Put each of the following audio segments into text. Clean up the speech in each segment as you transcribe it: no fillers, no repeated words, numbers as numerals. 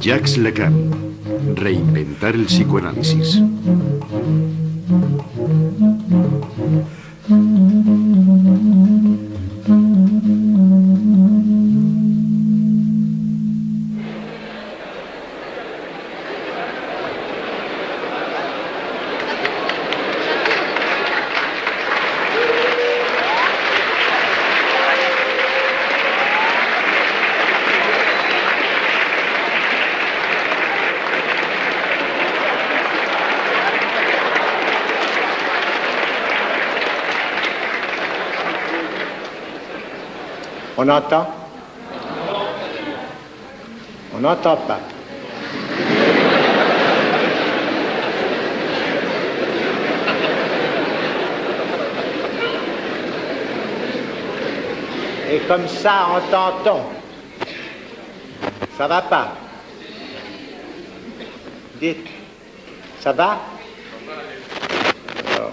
Jacques Lacan, reinventar el psicoanálisis. On entend? On n'entend pas. Et comme ça, entend-on. Ça va pas? Dites, ça va? Alors,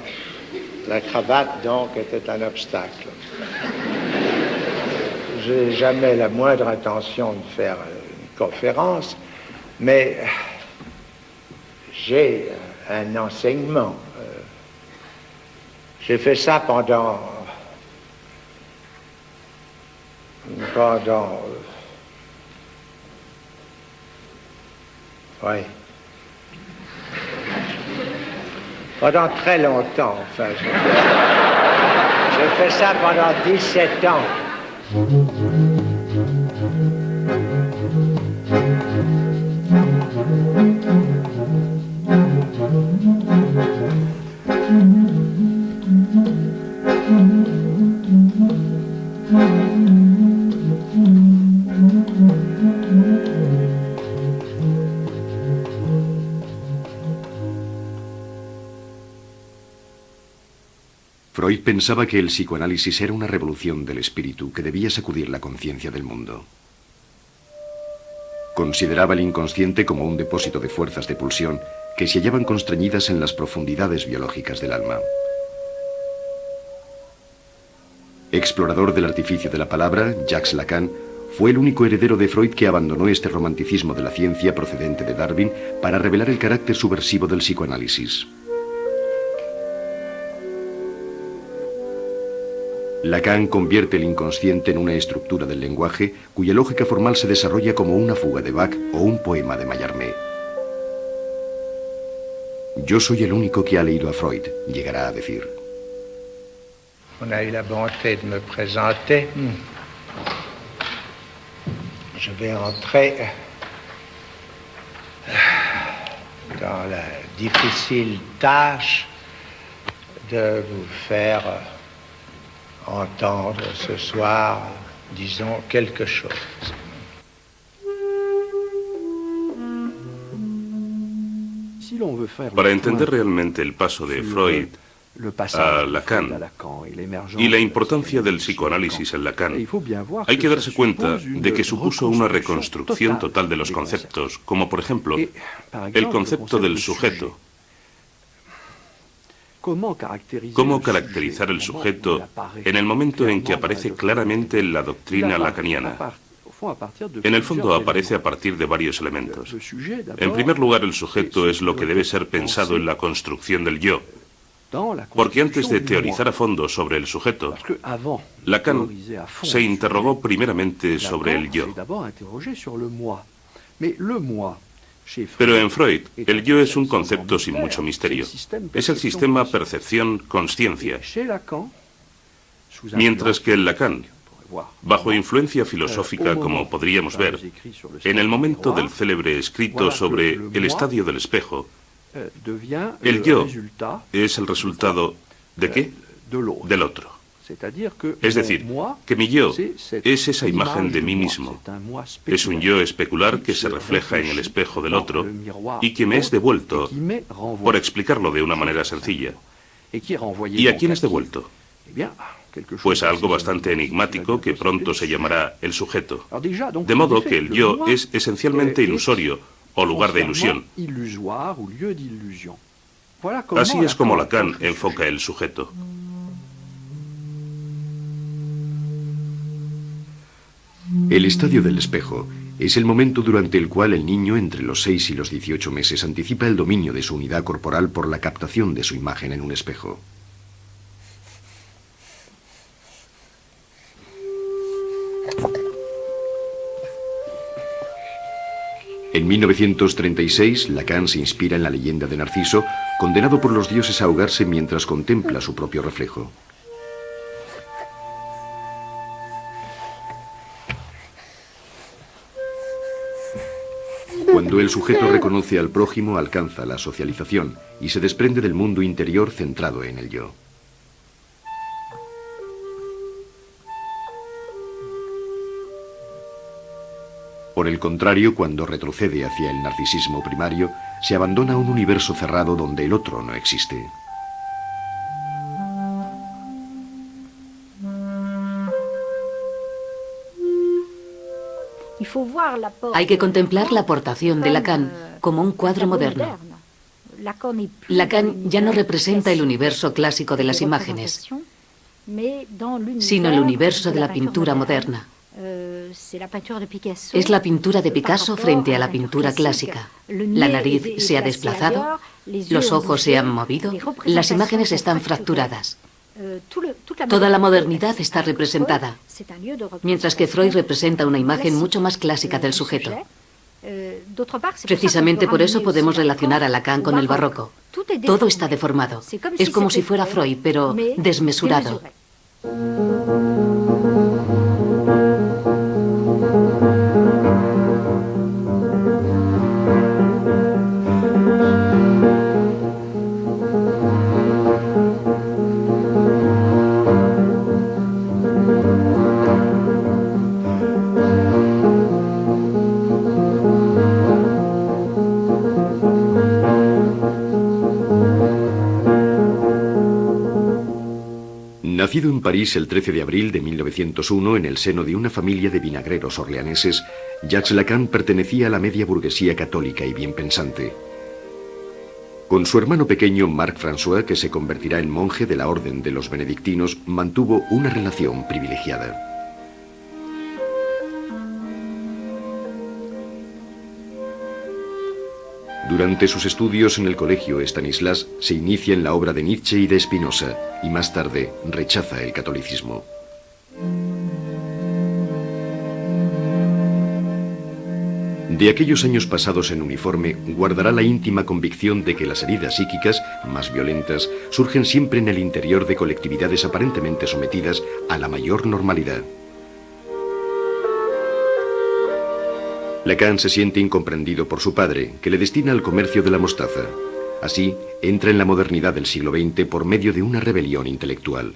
la cravate, donc, était un obstacle. Je n'ai jamais la moindre intention de faire une conférence, mais j'ai un enseignement. J'ai fait ça pendant très longtemps, enfin. J'ai fait ça pendant 17 ans. Freud pensaba que el psicoanálisis era una revolución del espíritu que debía sacudir la conciencia del mundo. Consideraba el inconsciente como un depósito de fuerzas de pulsión que se hallaban constreñidas en las profundidades biológicas del alma. Explorador del artificio de la palabra, Jacques Lacan fue el único heredero de Freud que abandonó este romanticismo de la ciencia procedente de Darwin para revelar el carácter subversivo del psicoanálisis. Lacan convierte el inconsciente en una estructura del lenguaje cuya lógica formal se desarrolla como una fuga de Bach o un poema de Mallarmé. Yo soy el único que ha leído a Freud, llegará a decir. On a eu la bonté de me présenter. Je vais entrer dans la difficile tâche de vous faire entendre ce soir, disons, quelque chose. Para entender realmente el paso de Freud a Lacan y la importancia del psicoanálisis en Lacan, hay que darse cuenta de que supuso una reconstrucción total de los conceptos, como por ejemplo el concepto del sujeto. ¿Cómo caracterizar el sujeto en el momento en que aparece claramente en la doctrina lacaniana? En el fondo aparece a partir de varios elementos. En primer lugar, el sujeto es lo que debe ser pensado en la construcción del yo. Porque antes de teorizar a fondo sobre el sujeto, Lacan se interrogó primeramente sobre el yo. Pero en Freud, el yo es un concepto sin mucho misterio. Es el sistema percepción-consciencia. Mientras que en Lacan, bajo influencia filosófica, como podríamos ver, en el momento del célebre escrito sobre el estadio del espejo, el yo es el resultado ¿de qué? Del otro. Es decir, que mi yo es esa imagen de mí mismo. Es un yo especular que se refleja en el espejo del otro y que me es devuelto, por explicarlo de una manera sencilla. ¿Y a quién es devuelto? pues a algo bastante enigmático que pronto se llamará el sujeto. De modo que el yo es esencialmente ilusorio o lugar de ilusión. Así es como Lacan enfoca el sujeto. El estadio del espejo es el momento durante el cual el niño, entre los 6 y los 18 meses, anticipa el dominio de su unidad corporal por la captación de su imagen en un espejo. En 1936, Lacan se inspira en la leyenda de Narciso, condenado por los dioses a ahogarse mientras contempla su propio reflejo. Cuando el sujeto reconoce al prójimo, alcanza la socialización y se desprende del mundo interior centrado en el yo. Por el contrario, cuando retrocede hacia el narcisismo primario, se abandona un universo cerrado donde el otro no existe. Hay que contemplar la aportación de Lacan como un cuadro moderno. Lacan ya no representa el universo clásico de las imágenes, sino el universo de la pintura moderna. Es la pintura de Picasso frente a la pintura clásica. La nariz se ha desplazado, los ojos se han movido, las imágenes están fracturadas. Toda la modernidad está representada, mientras que Freud representa una imagen mucho más clásica del sujeto. Precisamente por eso podemos relacionar a Lacan con el barroco. Todo está deformado. Es como si fuera Freud, pero desmesurado. Nacido en París el 13 de abril de 1901 en el seno de una familia de vinagreros orleaneses, Jacques Lacan pertenecía a la media burguesía católica y bien pensante. Con su hermano pequeño Marc François, que se convertirá en monje de la orden de los benedictinos, mantuvo una relación privilegiada. Durante sus estudios en el colegio Stanislas se inicia en la obra de Nietzsche y de Spinoza, y más tarde rechaza el catolicismo. De aquellos años pasados en uniforme, guardará la íntima convicción de que las heridas psíquicas, más violentas, surgen siempre en el interior de colectividades aparentemente sometidas a la mayor normalidad. Lacan se siente incomprendido por su padre, que le destina al comercio de la mostaza. Así, entra en la modernidad del siglo XX por medio de una rebelión intelectual.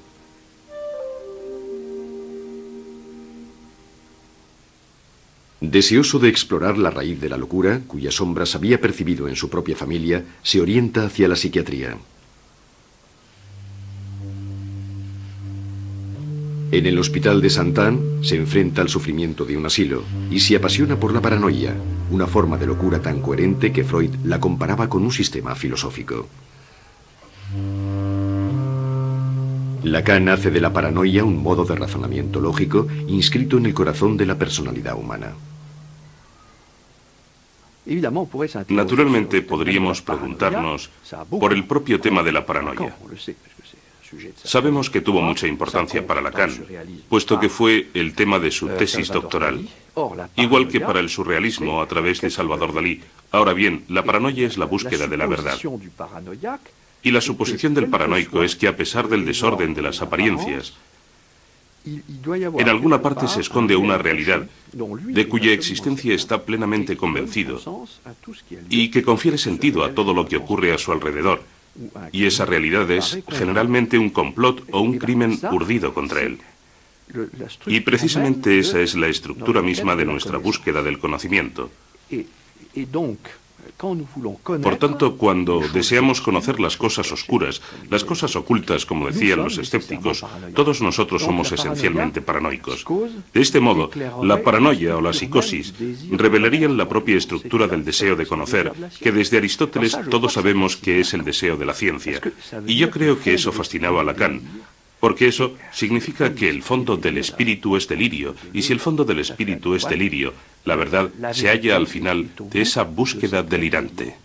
Deseoso de explorar la raíz de la locura, cuyas sombras había percibido en su propia familia, se orienta hacia la psiquiatría. En el hospital de Saint-Anne se enfrenta al sufrimiento de un asilo y se apasiona por la paranoia, una forma de locura tan coherente que Freud la comparaba con un sistema filosófico. Lacan hace de la paranoia un modo de razonamiento lógico inscrito en el corazón de la personalidad humana. Naturalmente podríamos preguntarnos por el propio tema de la paranoia. Sabemos que tuvo mucha importancia para Lacan, puesto que fue el tema de su tesis doctoral, igual que para el surrealismo a través de Salvador Dalí. Ahora bien, la paranoia es la búsqueda de la verdad. Y la suposición del paranoico es que a pesar del desorden de las apariencias, en alguna parte se esconde una realidad de cuya existencia está plenamente convencido y que confiere sentido a todo lo que ocurre a su alrededor. Y esa realidad es generalmente un complot o un crimen urdido contra él. Y precisamente esa es la estructura misma de nuestra búsqueda del conocimiento. Por tanto, cuando deseamos conocer las cosas oscuras, las cosas ocultas, como decían los escépticos, todos nosotros somos esencialmente paranoicos. De este modo, la paranoia o la psicosis revelarían la propia estructura del deseo de conocer, que desde Aristóteles todos sabemos que es el deseo de la ciencia. Y yo creo que eso fascinaba a Lacan, porque eso significa que el fondo del espíritu es delirio, y si el fondo del espíritu es delirio, la verdad se halla al final de esa búsqueda delirante.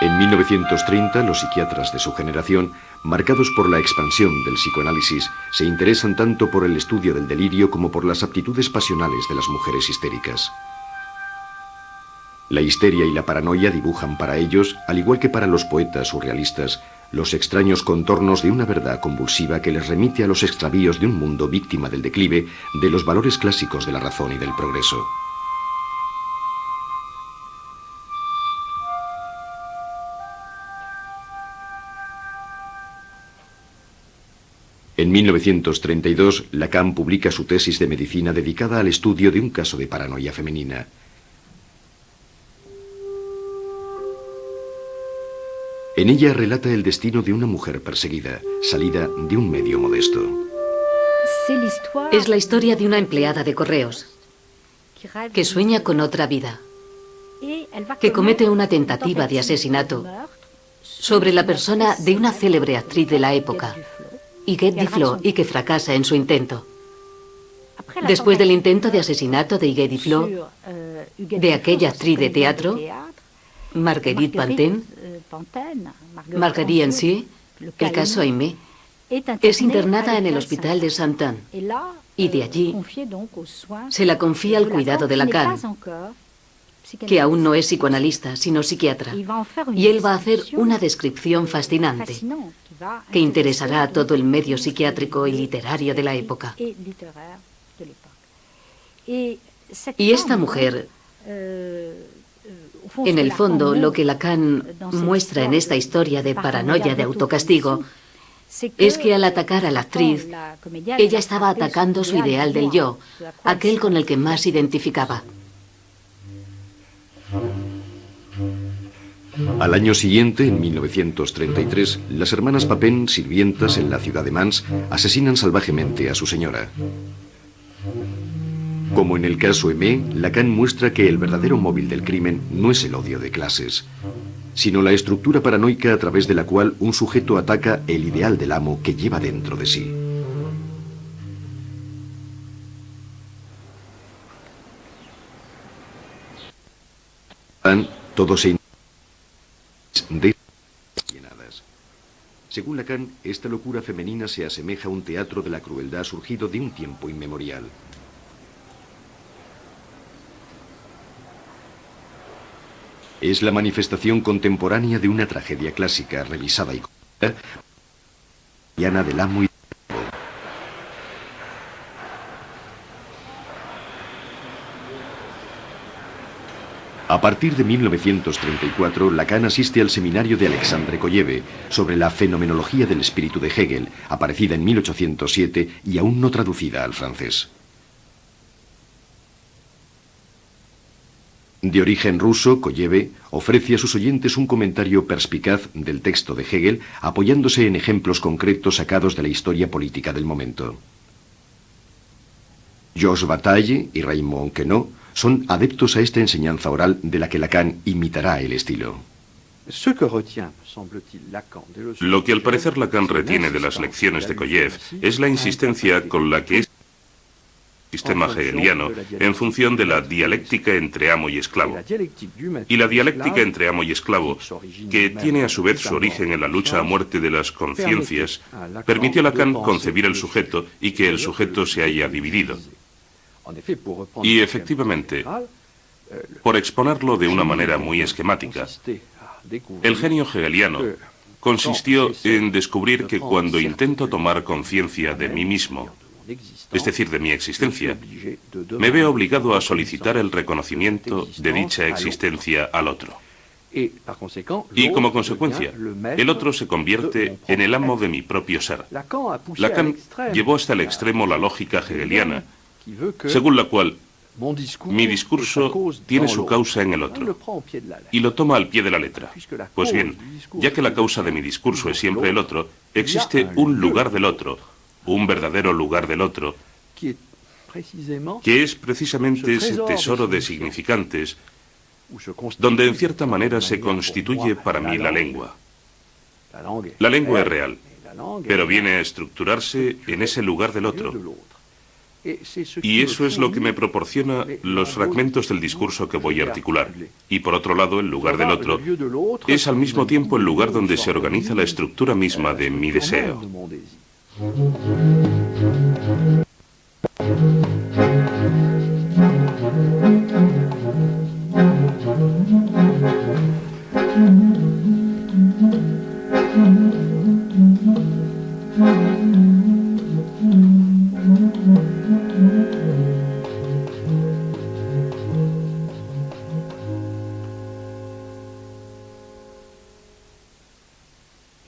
En 1930, los psiquiatras de su generación, marcados por la expansión del psicoanálisis, se interesan tanto por el estudio del delirio como por las aptitudes pasionales de las mujeres histéricas. La histeria y la paranoia dibujan para ellos, al igual que para los poetas surrealistas, los extraños contornos de una verdad convulsiva que les remite a los extravíos de un mundo víctima del declive de los valores clásicos de la razón y del progreso. En 1932, Lacan publica su tesis de medicina dedicada al estudio de un caso de paranoia femenina. En ella relata el destino de una mujer perseguida, salida de un medio modesto. Es la historia de una empleada de correos que sueña con otra vida, que comete una tentativa de asesinato sobre la persona de una célebre actriz de la época, Huguette Duflos, y que fracasa en su intento. Después del intento de asesinato de Huguette Duflos, de aquella actriz de teatro, Marguerite Pantin, Marguerite Ancier, el caso Aimé, es internada en el hospital de Saint-Anne y de allí se la confía al cuidado de Lacan, que aún no es psicoanalista, sino psiquiatra, y él va a hacer una descripción fascinante que interesará a todo el medio psiquiátrico y literario de la época. Y esta mujer, en el fondo, lo que Lacan muestra en esta historia de paranoia de autocastigo es que al atacar a la actriz, ella estaba atacando su ideal del yo, aquel con el que más se identificaba. Al año siguiente, en 1933, las hermanas Papin, sirvientas en la ciudad de Mans, asesinan salvajemente a su señora. Como en el caso Aimé, Lacan muestra que el verdadero móvil del crimen no es el odio de clases, sino la estructura paranoica a través de la cual un sujeto ataca el ideal del amo que lleva dentro de sí. Todo se llenadas. Según Lacan, esta locura femenina se asemeja a un teatro de la crueldad surgido de un tiempo inmemorial. Es la manifestación contemporánea de una tragedia clásica, revisada y cotidiana del amo y del esclavo. A partir de 1934, Lacan asiste al seminario de Alexandre Kolleve sobre la fenomenología del espíritu de Hegel, aparecida en 1807 y aún no traducida al francés. De origen ruso, Kolleve ofrece a sus oyentes un comentario perspicaz del texto de Hegel, apoyándose en ejemplos concretos sacados de la historia política del momento. Georges Bataille y Raymond Queneau son adeptos a esta enseñanza oral de la que Lacan imitará el estilo. Lo que al parecer Lacan retiene de las lecciones de Kolleve es la insistencia con la que es el sistema hegeliano en función de la dialéctica entre amo y esclavo. Y la dialéctica entre amo y esclavo, que tiene a su vez su origen en la lucha a muerte de las conciencias, permitió a Lacan concebir el sujeto y que el sujeto se haya dividido. Y efectivamente, por exponerlo de una manera muy esquemática, el genio hegeliano consistió en descubrir que cuando intento tomar conciencia de mí mismo, es decir, de mi existencia, me veo obligado a solicitar el reconocimiento de dicha existencia al otro. Y como consecuencia, el otro se convierte en el amo de mi propio ser. Lacan llevó hasta el extremo la lógica hegeliana, según la cual mi discurso tiene su causa en el otro, y lo toma al pie de la letra. Pues bien, ya que la causa de mi discurso es siempre el otro, existe un lugar del otro, un verdadero lugar del otro, que es precisamente ese tesoro de significantes donde en cierta manera se constituye para mí la lengua. La lengua es real, pero viene a estructurarse en ese lugar del otro. Y eso es lo que me proporciona los fragmentos del discurso que voy a articular. Y por otro lado, el lugar del otro es al mismo tiempo el lugar donde se organiza la estructura misma de mi deseo.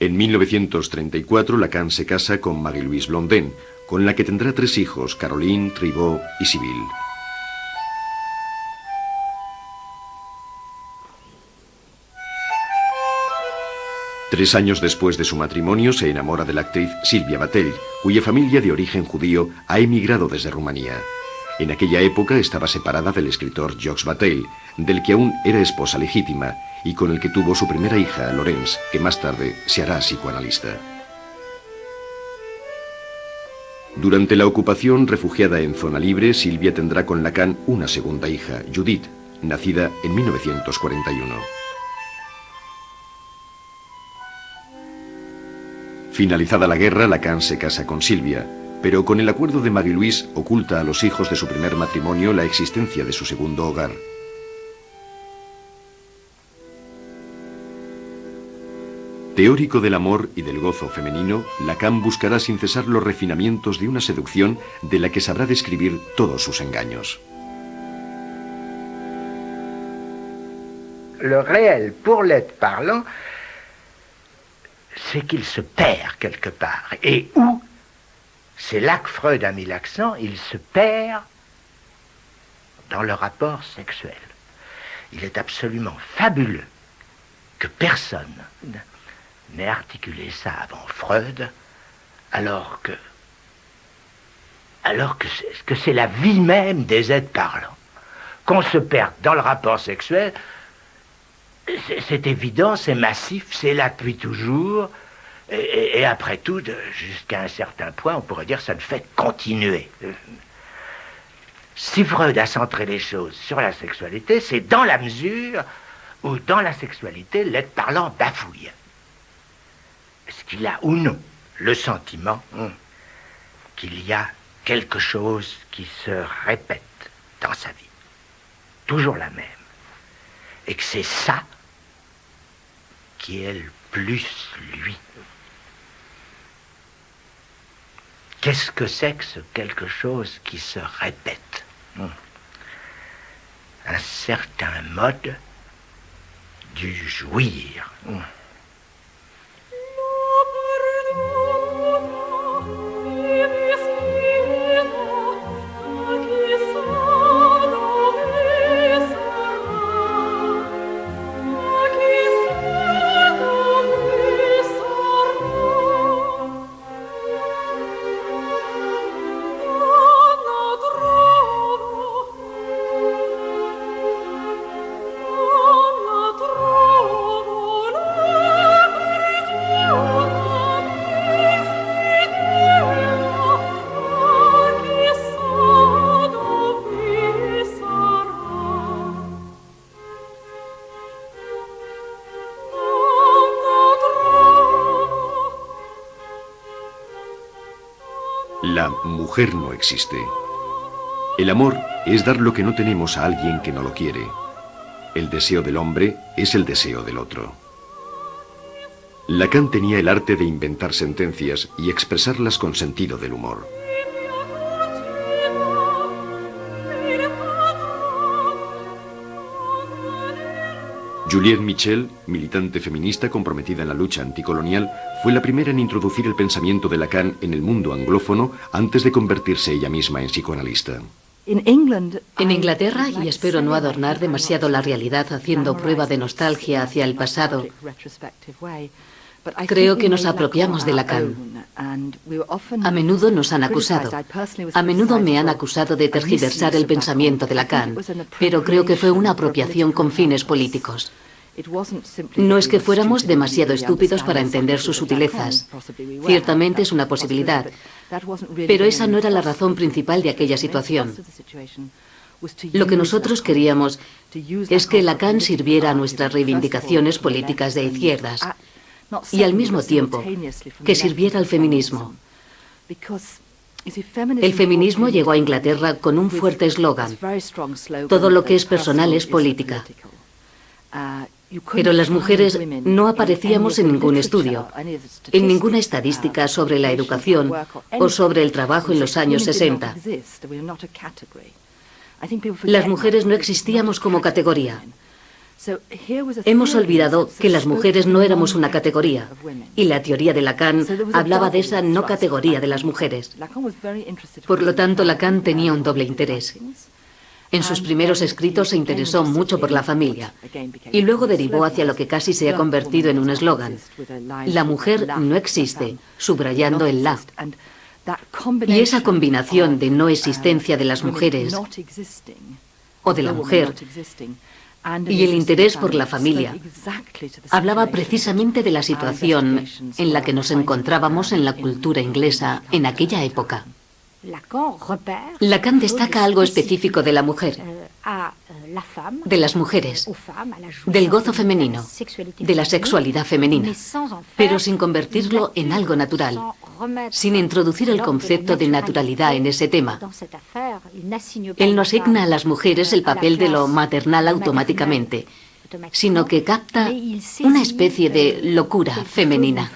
En 1934, Lacan se casa con Marie-Louise Blondin, con la que tendrá 3 hijos, Caroline, Tribot y Sibylle. Tres años después de su matrimonio se enamora de la actriz Sylvia Bataille, cuya familia de origen judío ha emigrado desde Rumanía. En aquella época estaba separada del escritor Jacques Bataille, del que aún era esposa legítima, y con el que tuvo su primera hija, Laurence, que más tarde se hará psicoanalista. Durante la ocupación, refugiada en zona libre, Sylvia tendrá con Lacan una segunda hija, Judith, nacida en 1941. Finalizada la guerra, Lacan se casa con Sylvia, pero con el acuerdo de Marie-Louise oculta a los hijos de su primer matrimonio la existencia de su segundo hogar. Teórico del amor y del gozo femenino, Lacan buscará sin cesar los refinamientos de una seducción de la que sabrá describir todos sus engaños. Le réel pour l'être parlant, c'est qu'il se perd quelque part. Et où? C'est là que Freud a mis l'accent, il se perd dans le rapport sexuel. Il est absolument fabuleux que personne n'ait articulé ça avant Freud, alors que c'est la vie même des êtres parlants. Qu'on se perde dans le rapport sexuel, c'est évident, c'est massif, c'est là depuis toujours, et après tout, jusqu'à un certain point, on pourrait dire que ça ne fait que continuer. Si Freud a centré les choses sur la sexualité, c'est dans la mesure où, dans la sexualité, l'être parlant bafouille. Est-ce qu'il a ou non le sentiment qu'il y a quelque chose qui se répète dans sa vie, toujours la même, et que c'est ça qui est le plus lui? Qu'est-ce que c'est que ce quelque chose qui se répète? Un certain mode du jouir. La mujer no existe. El amor es dar lo que no tenemos a alguien que no lo quiere. El deseo del hombre es el deseo del otro. Lacan tenía el arte de inventar sentencias y expresarlas con sentido del humor. Juliette Michel, militante feminista comprometida en la lucha anticolonial, fue la primera en introducir el pensamiento de Lacan en el mundo anglófono antes de convertirse ella misma en psicoanalista. En Inglaterra, y espero no adornar demasiado la realidad haciendo prueba de nostalgia hacia el pasado, creo que nos apropiamos de Lacan. A menudo nos han acusado. A menudo me han acusado de tergiversar el pensamiento de Lacan, pero creo que fue una apropiación con fines políticos. No es que fuéramos demasiado estúpidos para entender sus sutilezas. Ciertamente es una posibilidad, pero esa no era la razón principal de aquella situación. Lo que nosotros queríamos es que Lacan sirviera a nuestras reivindicaciones políticas de izquierdas y al mismo tiempo que sirviera al feminismo. El feminismo llegó a Inglaterra con un fuerte eslogan: todo lo que es personal es política. Pero las mujeres no aparecíamos en ningún estudio, en ninguna estadística sobre la educación o sobre el trabajo en los años 60. Las mujeres no existíamos como categoría. Hemos olvidado que las mujeres no éramos una categoría, y la teoría de Lacan hablaba de esa no categoría de las mujeres. Por lo tanto, Lacan tenía un doble interés. En sus primeros escritos se interesó mucho por la familia, y luego derivó hacia lo que casi se ha convertido en un eslogan: la mujer no existe, subrayando el la. Y esa combinación de no existencia de las mujeres o de la mujer y el interés por la familia hablaba precisamente de la situación en la que nos encontrábamos en la cultura inglesa en aquella época. Lacan destaca algo específico de la mujer, de las mujeres, del gozo femenino, de la sexualidad femenina, pero sin convertirlo en algo natural, sin introducir el concepto de naturalidad en ese tema. Él no asigna a las mujeres el papel de lo maternal automáticamente, sino que capta una especie de locura femenina.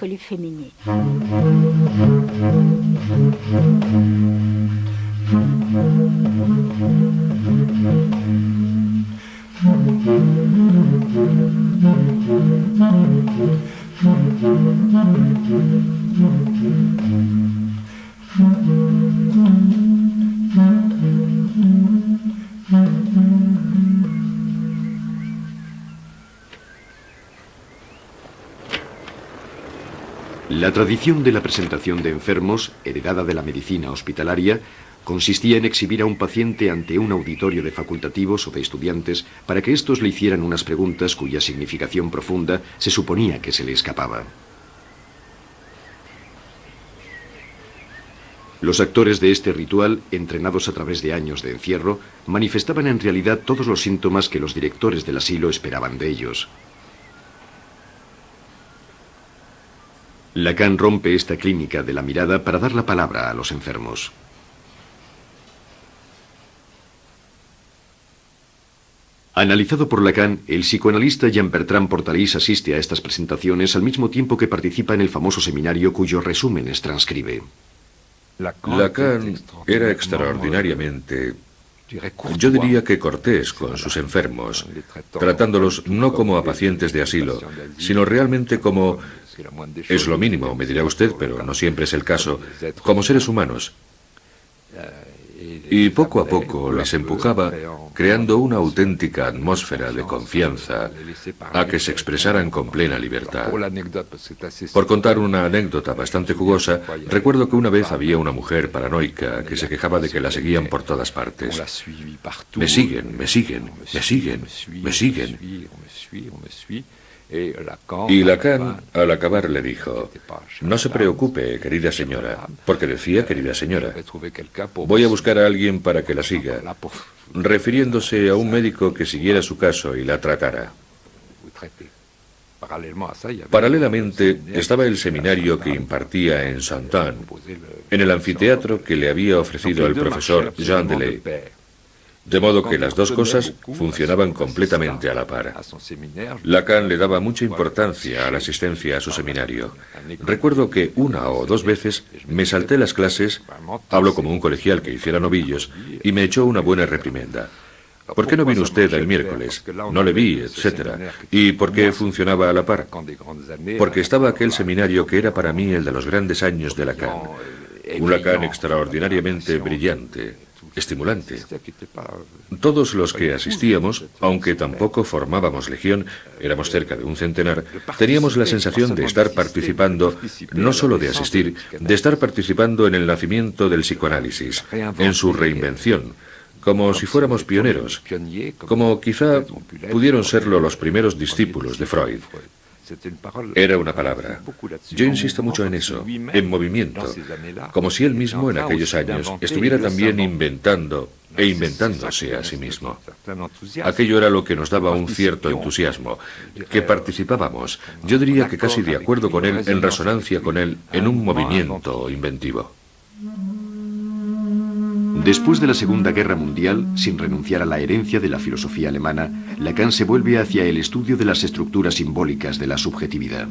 La tradición de la presentación de enfermos, heredada de la medicina hospitalaria, consistía en exhibir a un paciente ante un auditorio de facultativos o de estudiantes para que éstos le hicieran unas preguntas cuya significación profunda se suponía que se le escapaba. Los actores de este ritual, entrenados a través de años de encierro, manifestaban en realidad todos los síntomas que los directores del asilo esperaban de ellos. Lacan rompe esta clínica de la mirada para dar la palabra a los enfermos. Analizado por Lacan, el psicoanalista Jean-Bertrand Portalis asiste a estas presentaciones al mismo tiempo que participa en el famoso seminario cuyos resúmenes transcribe. Lacan era extraordinariamente, yo diría que cortés con sus enfermos, tratándolos no como a pacientes de asilo, sino realmente como, es lo mínimo, me dirá usted, pero no siempre es el caso, como seres humanos. Y poco a poco les empujaba, creando una auténtica atmósfera de confianza, a que se expresaran con plena libertad. Por contar una anécdota bastante jugosa, recuerdo que una vez había una mujer paranoica que se quejaba de que la seguían por todas partes. Me siguen, me siguen, me siguen, me siguen. Y Lacan, al acabar, le dijo: no se preocupe, querida señora, porque decía querida señora. Voy a buscar a alguien para que la siga, refiriéndose a un médico que siguiera su caso y la tratara. Paralelamente estaba el seminario que impartía en Saint-Anne, en el anfiteatro que le había ofrecido el profesor Jean Delay. De modo que las dos cosas funcionaban completamente a la par. Lacan le daba mucha importancia a la asistencia a su seminario. Recuerdo que una o dos veces me salté las clases, hablo como un colegial que hiciera novillos, y me echó una buena reprimenda. ¿Por qué no vino usted el miércoles? No le vi, etcétera. ¿Y por qué funcionaba a la par? Porque estaba aquel seminario que era para mí el de los grandes años de Lacan. Un Lacan extraordinariamente brillante, estimulante. Todos los que asistíamos, aunque tampoco formábamos legión, éramos cerca de un centenar, teníamos la sensación de estar participando, no solo de asistir, de estar participando en el nacimiento del psicoanálisis, en su reinvención, como si fuéramos pioneros, como quizá pudieron serlo los primeros discípulos de Freud. Era una palabra. Yo insisto mucho en eso, en movimiento, como si él mismo en aquellos años estuviera también inventando e inventándose a sí mismo. Aquello era lo que nos daba un cierto entusiasmo, que participábamos, yo diría que casi de acuerdo con él, en resonancia con él, en un movimiento inventivo. Después de la Segunda Guerra Mundial, sin renunciar a la herencia de la filosofía alemana, Lacan se vuelve hacia el estudio de las estructuras simbólicas de la subjetividad.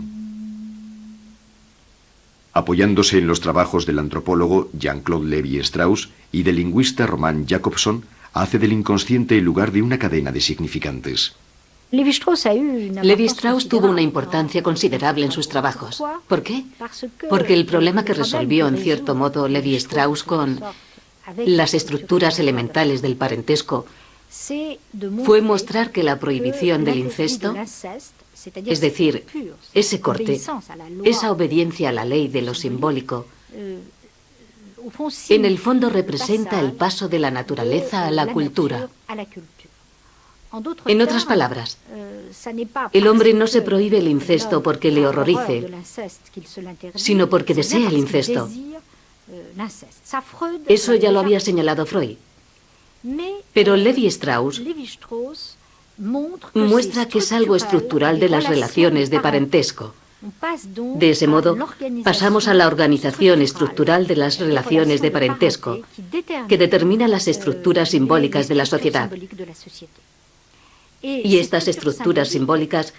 Apoyándose en los trabajos del antropólogo Jean-Claude Lévi-Strauss y del lingüista Roman Jakobson, hace del inconsciente el lugar de una cadena de significantes. Lévi-Strauss tuvo una importancia considerable en sus trabajos. ¿Por qué? Porque el problema que resolvió en cierto modo Lévi-Strauss con las estructuras elementales del parentesco fue mostrar que la prohibición del incesto, es decir, ese corte, esa obediencia a la ley de lo simbólico, en el fondo representa el paso de la naturaleza a la cultura. En otras palabras, el hombre no se prohíbe el incesto porque le horrorice, sino porque desea el incesto. Eso ya lo había señalado Freud. Pero Lévi-Strauss muestra que es algo estructural de las relaciones de parentesco. De ese modo, pasamos a la organización estructural de las relaciones de parentesco, que determina las estructuras simbólicas de la sociedad. Y estas estructuras simbólicas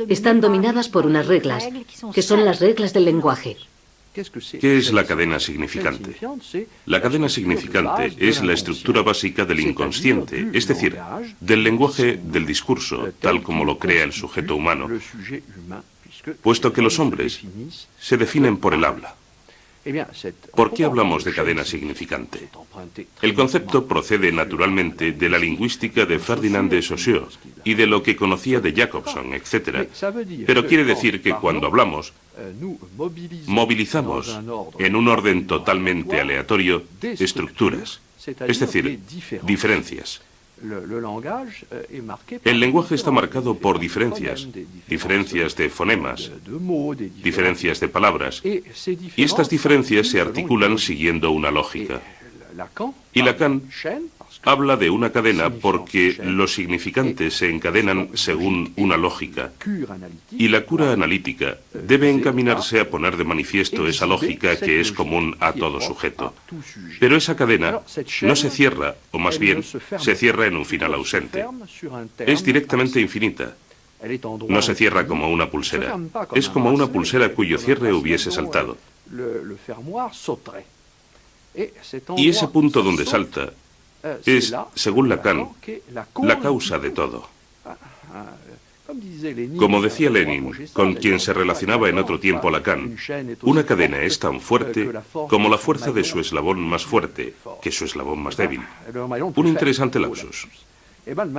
están dominadas por unas reglas, que son las reglas del lenguaje. ¿Qué es la cadena significante? La cadena significante es la estructura básica del inconsciente, es decir, del lenguaje del discurso, tal como lo crea el sujeto humano, puesto que los hombres se definen por el habla. ¿Por qué hablamos de cadena significante? El concepto procede naturalmente de la lingüística de Ferdinand de Saussure y de lo que conocía de Jakobson, etc. Pero quiere decir que cuando hablamos, movilizamos en un orden totalmente aleatorio estructuras, es decir, diferencias. El lenguaje está marcado por diferencias, diferencias de fonemas, diferencias de palabras, y estas diferencias se articulan siguiendo una lógica. Y Lacan habla de una cadena porque los significantes se encadenan según una lógica, y la cura analítica debe encaminarse a poner de manifiesto esa lógica que es común a todo sujeto. Pero esa cadena no se cierra, o más bien, se cierra en un final ausente. Es directamente infinita. No se cierra como una pulsera. Es como una pulsera cuyo cierre hubiese saltado. Y ese punto donde salta es, según Lacan, la causa de todo. Como decía Lenin, con quien se relacionaba en otro tiempo Lacan, una cadena es tan fuerte como la fuerza de su eslabón más fuerte, que su eslabón más débil. Un interesante lapsus.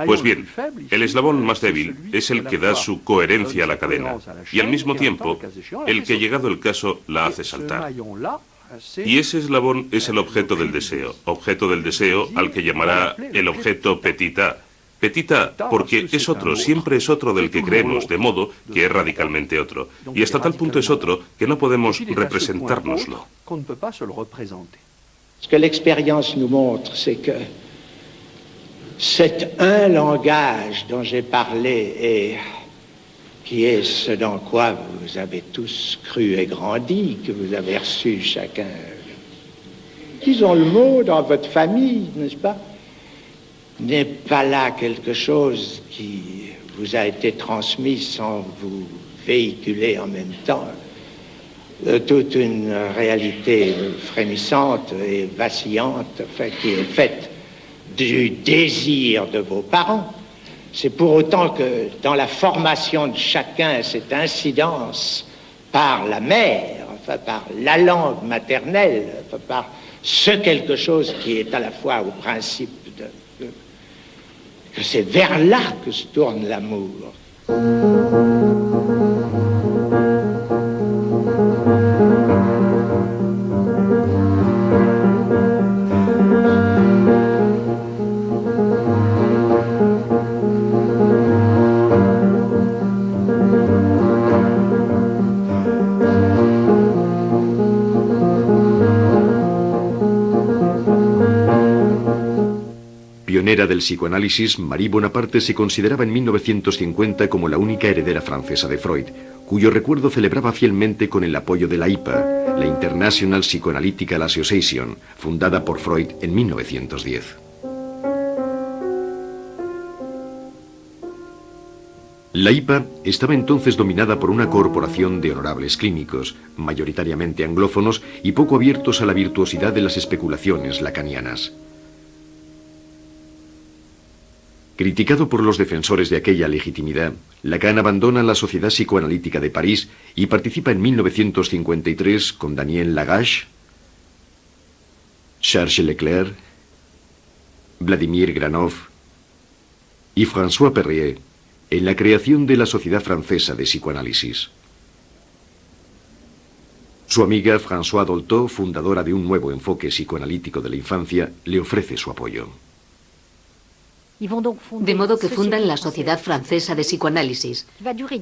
Pues bien, el eslabón más débil es el que da su coherencia a la cadena, y al mismo tiempo, el que llegado el caso la hace saltar. Y ese eslabón es el objeto del deseo al que llamará el objeto petit a. Petit a porque es otro, siempre es otro del que creemos, de modo que es radicalmente otro. Y hasta tal punto es otro que no podemos representárnoslo. Ce que l'expérience nous montre, c'est que cet un langage dont j'ai parlé et qui est ce dans quoi vous avez tous cru et grandi, que vous avez reçu chacun, disons le mot dans votre famille, n'est-ce pas, n'est pas là quelque chose qui vous a été transmis sans vous véhiculer en même temps toute une réalité frémissante et vacillante, enfin, qui est faite du désir de vos parents. C'est pour autant que dans la formation de chacun, cette incidence par la mère, enfin par la langue maternelle, enfin par ce quelque chose qui est à la fois au principe que c'est vers là que se tourne l'amour. Pionera del psicoanálisis, Marie Bonaparte se consideraba en 1950 como la única heredera francesa de Freud, cuyo recuerdo celebraba fielmente con el apoyo de la IPA, la International Psychoanalytical Association, fundada por Freud en 1910. La IPA estaba entonces dominada por una corporación de honorables clínicos, mayoritariamente anglófonos y poco abiertos a la virtuosidad de las especulaciones lacanianas. Criticado por los defensores de aquella legitimidad, Lacan abandona la Sociedad Psicoanalítica de París y participa en 1953 con Daniel Lagache, Charles Leclerc, Vladimir Granov y François Perrier en la creación de la Sociedad Francesa de Psicoanálisis. Su amiga Françoise Dolto, fundadora de un nuevo enfoque psicoanalítico de la infancia, le ofrece su apoyo. De modo que fundan la Sociedad Francesa de Psicoanálisis,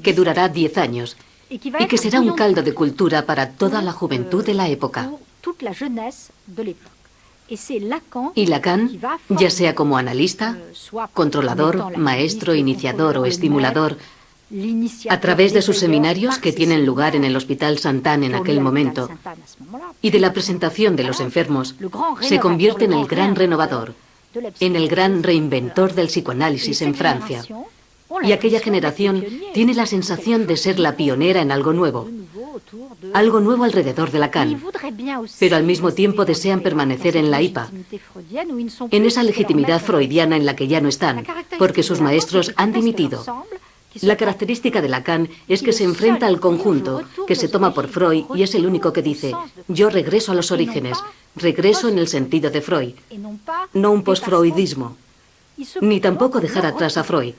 que durará 10 años y que será un caldo de cultura para toda la juventud de la época. Y Lacan, ya sea como analista, controlador, maestro, iniciador o estimulador, a través de sus seminarios que tienen lugar en el Hospital Sainte-Anne en aquel momento y de la presentación de los enfermos, se convierte en el gran renovador, en el gran reinventor del psicoanálisis en Francia. Y aquella generación tiene la sensación de ser la pionera en algo nuevo alrededor de Lacan, pero al mismo tiempo desean permanecer en la IPA, en esa legitimidad freudiana en la que ya no están, porque sus maestros han dimitido. La característica de Lacan es que se enfrenta al conjunto, que se toma por Freud y es el único que dice: yo regreso a los orígenes, regreso en el sentido de Freud, no un postfreudismo, ni tampoco dejar atrás a Freud.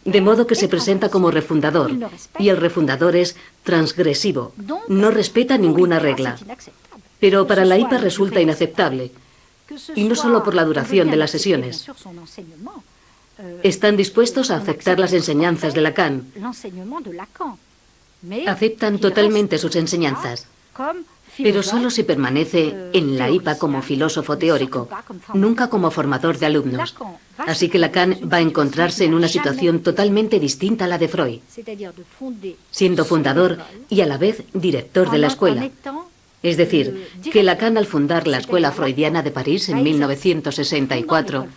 De modo que se presenta como refundador, y el refundador es transgresivo, no respeta ninguna regla. Pero para la IPA resulta inaceptable, y no solo por la duración de las sesiones. Están dispuestos a aceptar las enseñanzas de Lacan. Aceptan totalmente sus enseñanzas, pero solo si permanece en la IPA como filósofo teórico, nunca como formador de alumnos. Así que Lacan va a encontrarse en una situación totalmente distinta a la de Freud, siendo fundador y a la vez director de la escuela. Es decir, que Lacan, al fundar la Escuela Freudiana de París en 1964,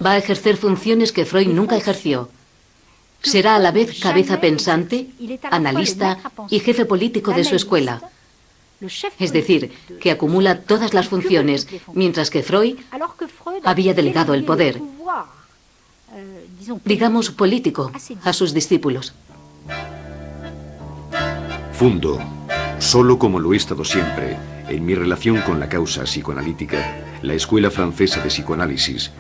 va a ejercer funciones que Freud nunca ejerció. Será a la vez cabeza pensante, analista y jefe político de su escuela. Es decir, que acumula todas las funciones, mientras que Freud había delegado el poder, digamos político, a sus discípulos. Fundo, solo como lo he estado siempre, en mi relación con la causa psicoanalítica, la Escuela Francesa de Psicoanálisis,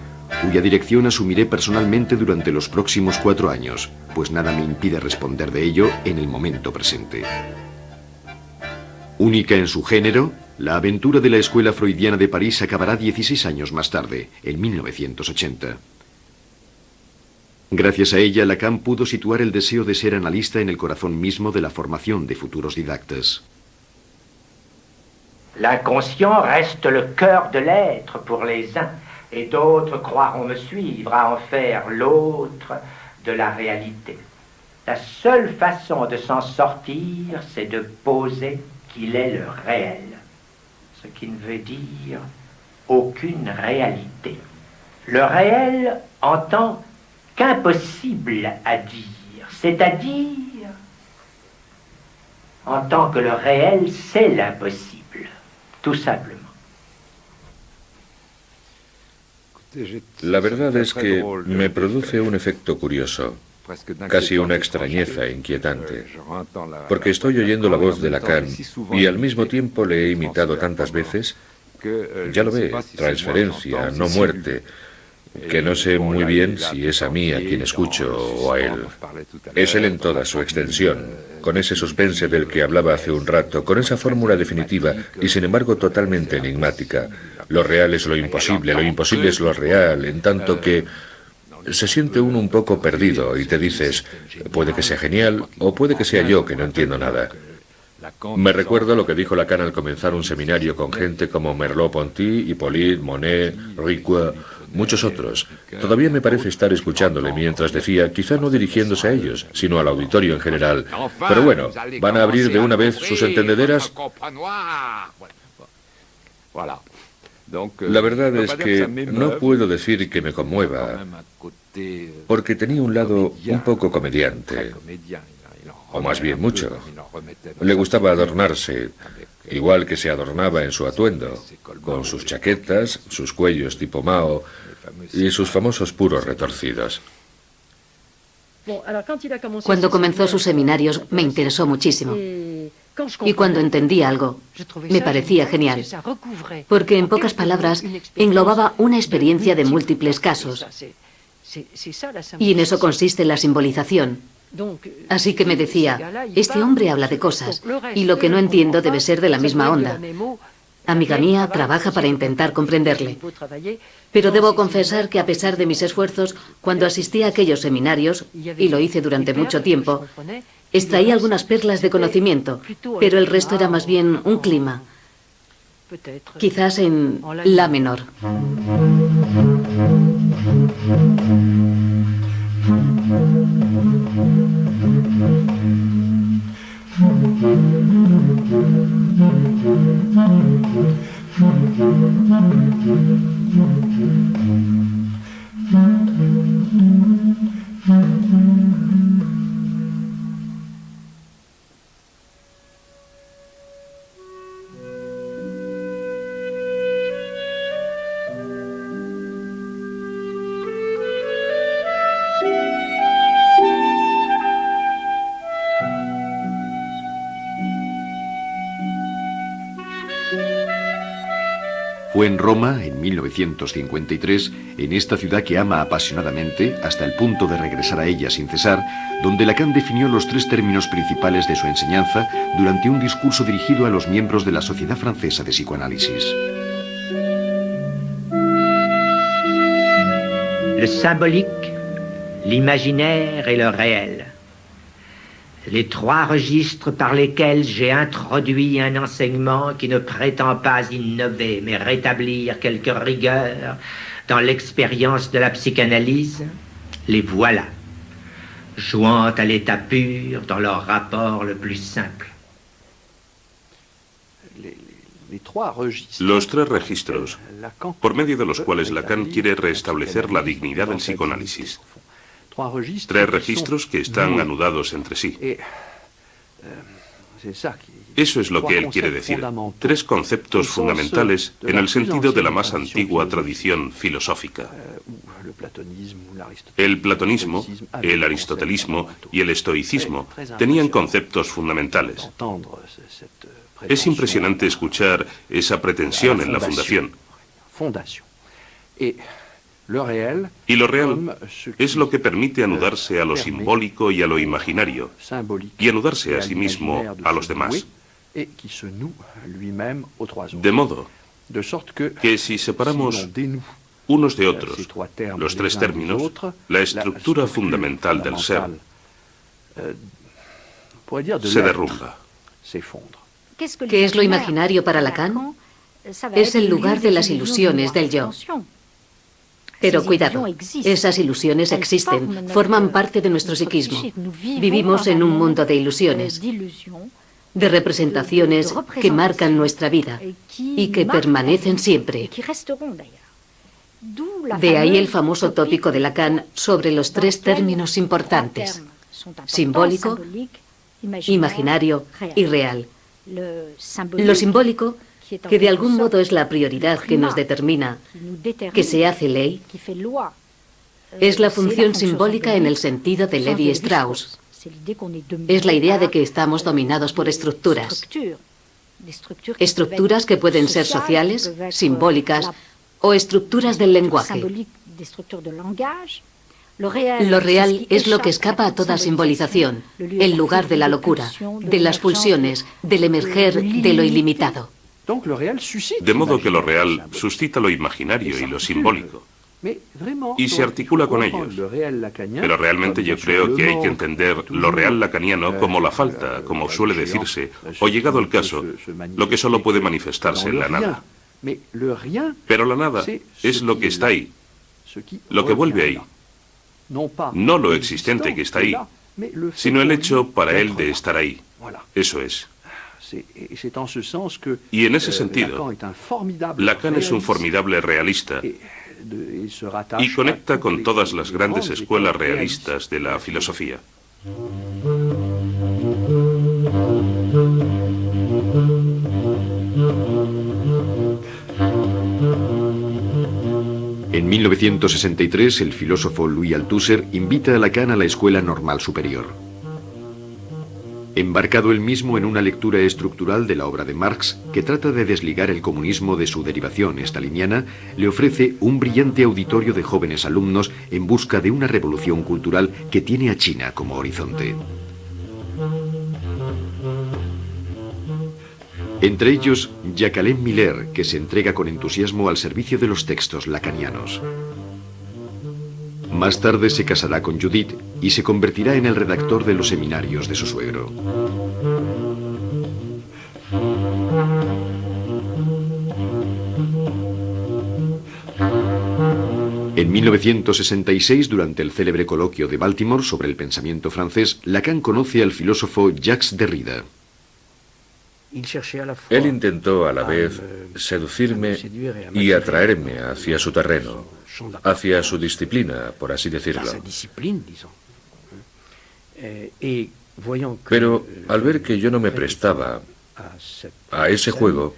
cuya dirección asumiré personalmente durante los próximos 4 años, pues nada me impide responder de ello en el momento presente. Única en su género, la aventura de la Escuela Freudiana de París acabará 16 años más tarde, en 1980. Gracias a ella, Lacan pudo situar el deseo de ser analista en el corazón mismo de la formación de futuros didactas. L'inconscient reste le cœur de l'être pour les uns, et d'autres croiront me suivre à en faire l'autre de la réalité. La seule façon de s'en sortir, c'est de poser qu'il est le réel, ce qui ne veut dire aucune réalité. Le réel en tant qu'impossible à dire, c'est-à-dire en tant que le réel c'est l'impossible, tout simplement. La verdad es que me produce un efecto curioso, casi una extrañeza inquietante, porque estoy oyendo la voz de Lacan y al mismo tiempo le he imitado tantas veces, ya lo ve, transferencia, no muerte, que no sé muy bien si es a mí a quien escucho o a él. Es él en toda su extensión, con ese suspense del que hablaba hace un rato, con esa fórmula definitiva y sin embargo totalmente enigmática. Lo real es lo imposible es lo real, en tanto que se siente uno un poco perdido y te dices, puede que sea genial o puede que sea yo que no entiendo nada. Me recuerdo lo que dijo Lacan al comenzar un seminario con gente como Merleau-Ponty, Hippolyte, Monet, Ricoeur, muchos otros. Todavía me parece estar escuchándole mientras decía, quizá no dirigiéndose a ellos, sino al auditorio en general. Pero bueno, ¿van a abrir de una vez sus entendederas? La verdad es que no puedo decir que me conmueva, porque tenía un lado un poco comediante, o más bien mucho. Le gustaba adornarse, igual que se adornaba en su atuendo, con sus chaquetas, sus cuellos tipo Mao y sus famosos puros retorcidos. Cuando comenzó sus seminarios me interesó muchísimo. Y cuando entendí algo, me parecía genial, porque en pocas palabras englobaba una experiencia de múltiples casos. Y en eso consiste la simbolización. Así que me decía, este hombre habla de cosas, y lo que no entiendo debe ser de la misma onda. Amiga mía, trabaja para intentar comprenderle. Pero debo confesar que a pesar de mis esfuerzos, cuando asistí a aquellos seminarios, y lo hice durante mucho tiempo, extraí algunas perlas de conocimiento, pero el resto era más bien un clima. Quizás en la menor. Fue en Roma, en 1953, en esta ciudad que ama apasionadamente, hasta el punto de regresar a ella sin cesar, donde Lacan definió los tres términos principales de su enseñanza durante un discurso dirigido a los miembros de la Sociedad Francesa de Psicoanálisis. Le symbolique, l'imaginaire et le réel. Les trois registres par lesquels j'ai introduit un enseignement qui ne prétend pas innover, mais rétablir quelque rigueur dans l'expérience de la psychanalyse, les voilà, jouant à l'état pur dans leur rapport le plus simple. Los tres registros, por medio de los cuales Lacan quiere restablecer la dignidad del psicoanálisis. Tres registros que están anudados entre sí. Eso es lo que él quiere decir. Tres conceptos fundamentales en el sentido de la más antigua tradición filosófica. El platonismo, el aristotelismo y el estoicismo tenían conceptos fundamentales. Es impresionante escuchar esa pretensión en la fundación. Y lo real es lo que permite anudarse a lo simbólico y a lo imaginario, y anudarse a sí mismo a los demás. De modo que si separamos unos de otros los tres términos, la estructura fundamental del ser se derrumba. ¿Qué es lo imaginario para Lacan? Es el lugar de las ilusiones del yo. Pero cuidado, esas ilusiones existen, forman parte de nuestro psiquismo. Vivimos en un mundo de ilusiones, de representaciones que marcan nuestra vida y que permanecen siempre. De ahí el famoso tópico de Lacan sobre los tres términos importantes: simbólico, imaginario y real. Lo simbólico que de algún modo es la prioridad que nos determina, que se hace ley, es la función simbólica en el sentido de Levi Strauss. Es la idea de que estamos dominados por estructuras. Estructuras que pueden ser sociales, simbólicas o estructuras del lenguaje. Lo real es lo que escapa a toda simbolización, el lugar de la locura, de las pulsiones, del emerger de lo ilimitado. De modo que lo real suscita lo imaginario y lo simbólico, y se articula con ellos. Pero realmente yo creo que hay que entender lo real lacaniano como la falta, como suele decirse, o llegado el caso, lo que solo puede manifestarse en la nada. Pero la nada es lo que está ahí, lo que vuelve ahí. No lo existente que está ahí, sino el hecho para él de estar ahí. Eso es. Y en ese sentido, Lacan es un formidable realista y conecta con todas las grandes escuelas realistas de la filosofía. En 1963, el filósofo Louis Althusser invita a Lacan a la Escuela Normal Superior. Embarcado él mismo en una lectura estructural de la obra de Marx, que trata de desligar el comunismo de su derivación staliniana, le ofrece un brillante auditorio de jóvenes alumnos en busca de una revolución cultural que tiene a China como horizonte. Entre ellos, Jacques Miller, que se entrega con entusiasmo al servicio de los textos lacanianos. Más tarde se casará con Judith y se convertirá en el redactor de los seminarios de su suegro. En 1966, durante el célebre coloquio de Baltimore sobre el pensamiento francés, Lacan conoce al filósofo Jacques Derrida. Él intentó a la vez seducirme y atraerme hacia su terreno, hacia su disciplina, por así decirlo. Pero al ver que yo no me prestaba a ese juego,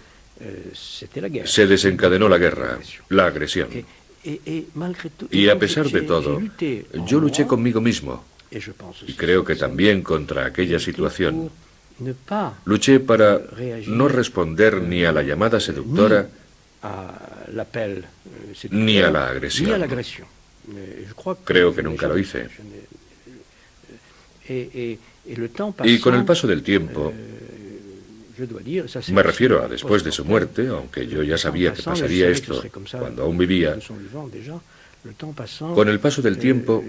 se desencadenó la guerra, la agresión. Y a pesar de todo, yo luché conmigo mismo, y creo que también contra aquella situación. Luché para no responder ni a la llamada seductora ni a la agresión. Creo que nunca lo hice. Y con el paso del tiempo, me refiero a después de su muerte, aunque yo ya sabía que pasaría esto cuando aún vivía, con el paso del tiempo,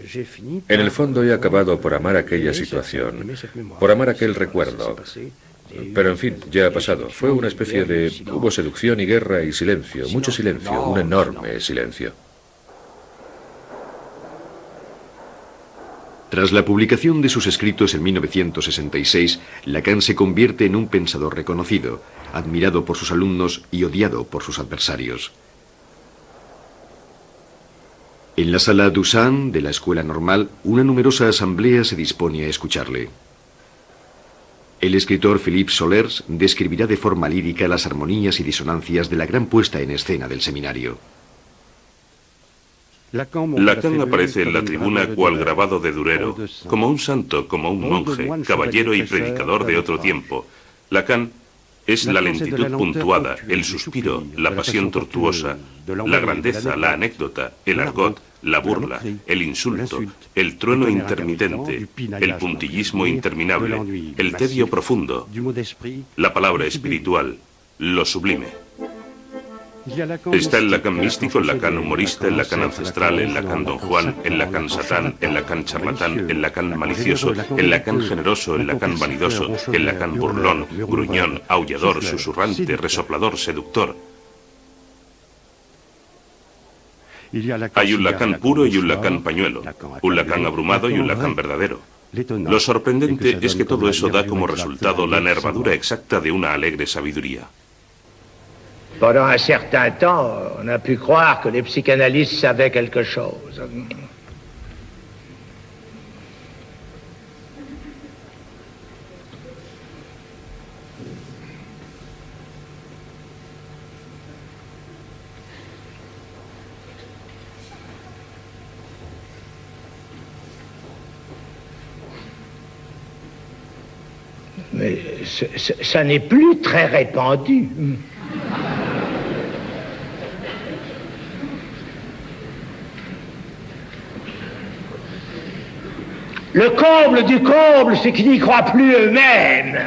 en el fondo he acabado por amar aquella situación, por amar aquel recuerdo. Pero en fin, ya ha pasado. Fue una especie de... Hubo seducción y guerra y silencio, mucho silencio, un enorme silencio. Tras la publicación de sus escritos en 1966, Lacan se convierte en un pensador reconocido, admirado por sus alumnos y odiado por sus adversarios. En la sala Dusan de la Escuela Normal, una numerosa asamblea se dispone a escucharle. El escritor Philippe Solers describirá de forma lírica las armonías y disonancias de la gran puesta en escena del seminario. Lacan aparece en la tribuna cual grabado de Durero, como un santo, como un monje, caballero y predicador de otro tiempo. Lacan es la lentitud puntuada, el suspiro, la pasión tortuosa, la grandeza, la anécdota, el argot, la burla, el insulto, el trueno intermitente, el puntillismo interminable, el tedio profundo, la palabra espiritual, lo sublime. Está el Lacan místico, el Lacan humorista, el Lacan ancestral, el Lacan Don Juan, el Lacan satán, el Lacan charlatán, el Lacan malicioso, el Lacan generoso, el Lacan vanidoso, el Lacan burlón, gruñón, aullador, susurrante, resoplador, seductor. Hay un Lacan puro y un Lacan pañuelo, un Lacan abrumado y un Lacan verdadero. Lo sorprendente es que todo eso da como resultado la nervadura exacta de una alegre sabiduría. Pendant un certain temps, on a pu croire que les psychanalystes savaient quelque chose. Mais ça n'est plus très répandu. Le comble du comble, c'est qu'ils n'y croient plus eux-mêmes.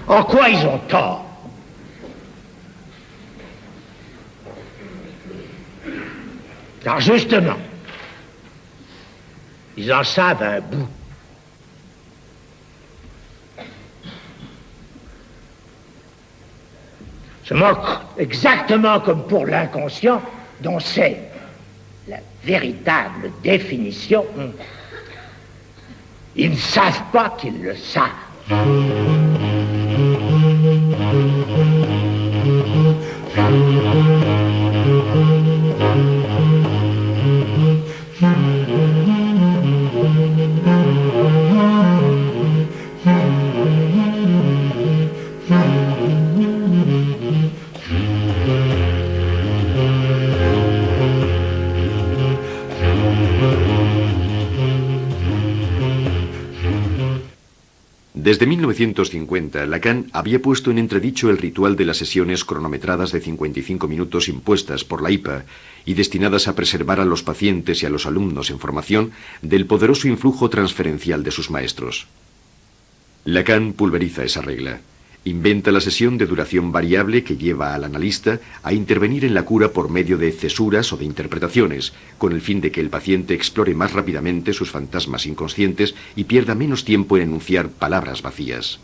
En quoi ils ont tort? Alors justement, ils en savent un bout. Se moquent exactement comme pour l'inconscient, dont c'est la véritable définition. Ils ne savent pas qu'ils le savent. Desde 1950, Lacan había puesto en entredicho el ritual de las sesiones cronometradas de 55 minutos impuestas por la IPA y destinadas a preservar a los pacientes y a los alumnos en formación del poderoso influjo transferencial de sus maestros. Lacan pulveriza esa regla. Inventa la sesión de duración variable que lleva al analista a intervenir en la cura por medio de cesuras o de interpretaciones, con el fin de que el paciente explore más rápidamente sus fantasmas inconscientes y pierda menos tiempo en enunciar palabras vacías.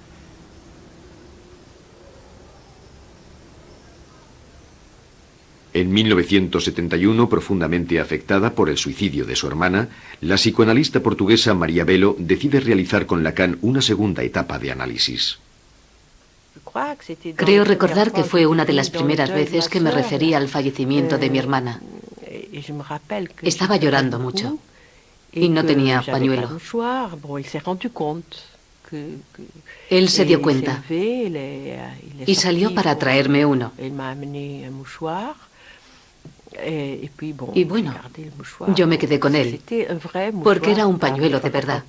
En 1971, profundamente afectada por el suicidio de su hermana, la psicoanalista portuguesa María Belo decide realizar con Lacan una segunda etapa de análisis. Creo recordar que fue una de las primeras veces que me refería al fallecimiento de mi hermana. Estaba llorando mucho y no tenía pañuelo. Él se dio cuenta y salió para traerme uno. Y bueno, yo me quedé con él, porque era un pañuelo de verdad,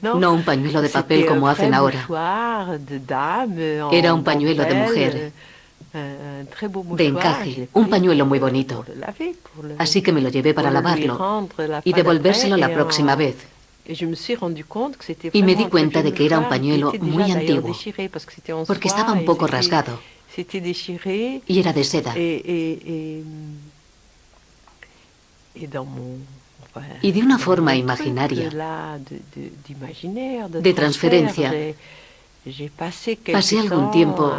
no un pañuelo de papel como hacen ahora. Era un pañuelo de mujer, de encaje, un pañuelo muy bonito. Así que me lo llevé para lavarlo y devolvérselo la próxima vez. Y me di cuenta de que era un pañuelo muy antiguo, porque estaba un poco rasgado y era de seda. Y de una forma imaginaria, de transferencia, pasé algún tiempo,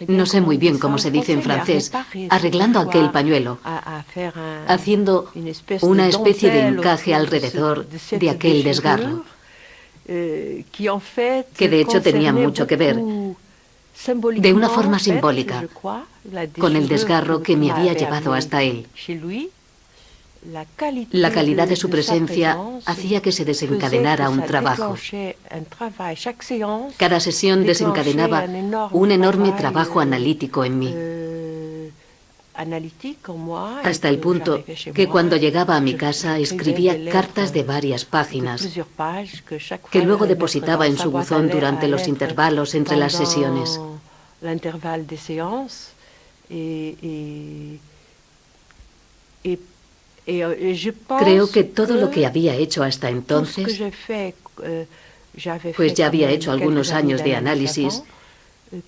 no sé muy bien cómo se dice en francés, arreglando aquel pañuelo, haciendo una especie de encaje alrededor de aquel desgarro, que de hecho tenía mucho que ver, de una forma simbólica, con el desgarro que me había llevado hasta él. La calidad de su presencia hacía que se desencadenara un trabajo. Cada sesión desencadenaba un enorme trabajo analítico en mí, hasta el punto que cuando llegaba a mi casa escribía cartas de varias páginas que luego depositaba en su buzón durante los intervalos entre las sesiones. Creo que todo lo que había hecho hasta entonces, pues ya había hecho algunos años de análisis,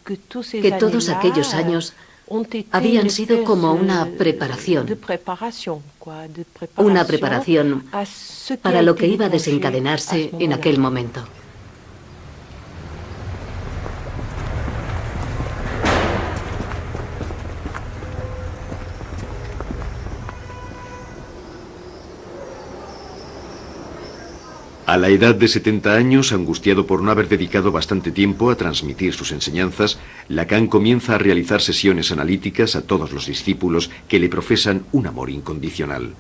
que todos aquellos años habían sido como una preparación para lo que iba a desencadenarse en aquel momento. A la edad de 70 años, angustiado por no haber dedicado bastante tiempo a transmitir sus enseñanzas, Lacan comienza a realizar sesiones analíticas a todos los discípulos que le profesan un amor incondicional.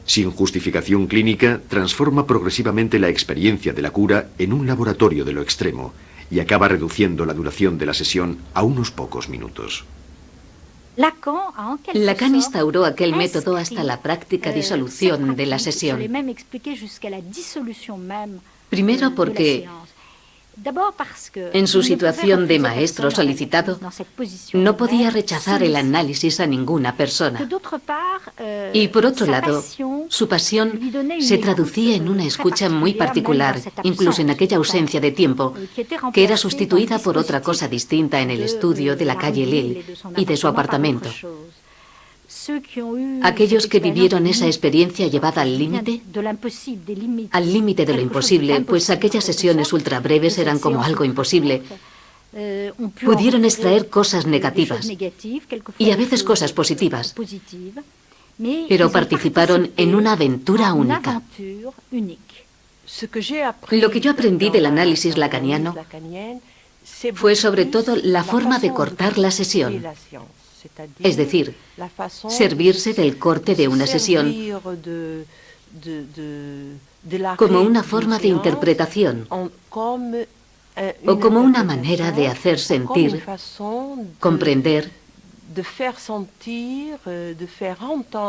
Sin justificación clínica, transforma progresivamente la experiencia de la cura en un laboratorio de lo extremo y acaba reduciendo la duración de la sesión a unos pocos minutos. Lacan instauró aquel método hasta la práctica disolución de la sesión. Primero porque, en su situación de maestro solicitado, no podía rechazar el análisis a ninguna persona. Y por otro lado, su pasión se traducía en una escucha muy particular, incluso en aquella ausencia de tiempo, que era sustituida por otra cosa distinta en el estudio de la calle Lille y de su apartamento. Aquellos que vivieron esa experiencia llevada al límite de lo imposible, pues aquellas sesiones ultra breves eran como algo imposible, pudieron extraer cosas negativas y a veces cosas positivas, pero participaron en una aventura única. Lo que yo aprendí del análisis lacaniano fue sobre todo la forma de cortar la sesión. Es decir, servirse del corte de una sesión como una forma de interpretación o como una manera de hacer sentir, comprender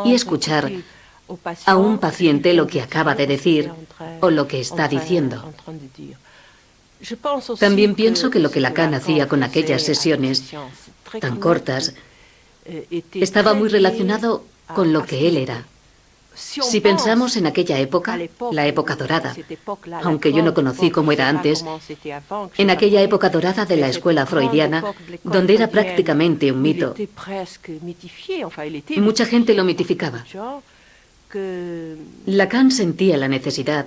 y escuchar a un paciente lo que acaba de decir o lo que está diciendo. También pienso que lo que Lacan hacía con aquellas sesiones tan cortas estaba muy relacionado con lo que él era. Si pensamos en aquella época, la época dorada, aunque yo no conocí cómo era antes, en aquella época dorada de la escuela freudiana, donde era prácticamente un mito, y mucha gente lo mitificaba. Lacan sentía la necesidad,